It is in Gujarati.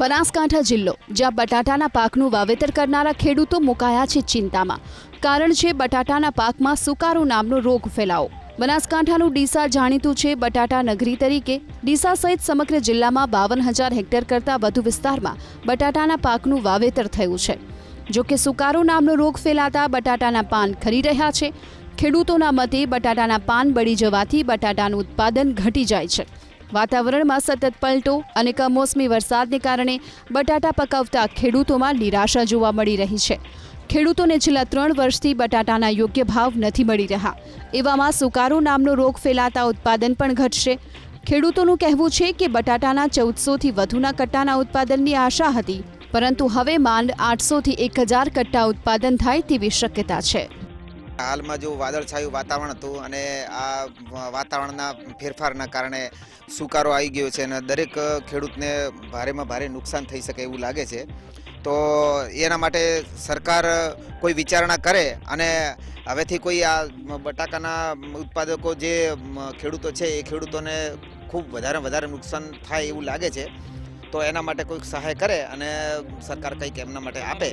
બનાસકાંઠા જિલ્લો જ્યાં બટાટાના પાકનું વાવેતર કરનારા ખેડૂતો મુકાયા છે ચિંતામાં। કારણ છે બટાટાના પાકમાં સુકારો નામનો રોગ ફેલાવો। બનાસકાંઠાનું ડીસા જાણીતું છે બટાટા નગરી તરીકે। ડીસા સહિત સમગ્ર જિલ્લામાં 52,000 હેક્ટર કરતાં વધુ વિસ્તારમાં બટાટાના પાકનું વાવેતર થયું છે। જો કે સુકારો નામનો રોગ ફેલાતા બટાટાના પાન ખરી રહ્યા છે। ખેડૂતોના મતે બટાટાના પાન બળી જવાથી બટાટાનું ઉત્પાદન ઘટી જાય છે। વાતાવરણમાં સતત પલટો અને કમોસમી વરસાદને કારણે બટાટા પકવતા ખેડૂતોમાં નિરાશા જોવા મળી રહી છે। ખેડૂતોને છેલ્લા 3 વર્ષથી બટાટાના યોગ્ય ભાવ નથી મળી રહ્યા। એવામાં સુકારો નામનો રોગ ફેલાતા ઉત્પાદન પણ ઘટશે। ખેડૂતોનું કહેવું છે કે બટાટાના 1400થી વધુના કટ્ટાના ઉત્પાદનની આશા હતી, પરંતુ હવે માંડ 800થી 1000 કટ્ટા ઉત્પાદન થાય તેવી શક્યતા છે। હાલમાં જો વાદળછાયું વાતાવરણ હતું અને આ વાતાવરણના ફેરફારના કારણે સુકારો આવી ગયો છે અને દરેક ખેડૂતને ભારેમાં ભારે નુકસાન થઈ શકે એવું લાગે છે। તો એના માટે સરકાર કોઈ વિચારણા કરે અને હવેથી કોઈ આ બટાકાના ઉત્પાદકો જે ખેડૂતો છે એ ખેડૂતોને ખૂબ વધારે નુકસાન થાય એવું લાગે છે। તો એના માટે કોઈક સહાય કરે અને સરકાર કંઈક એમના માટે આપે।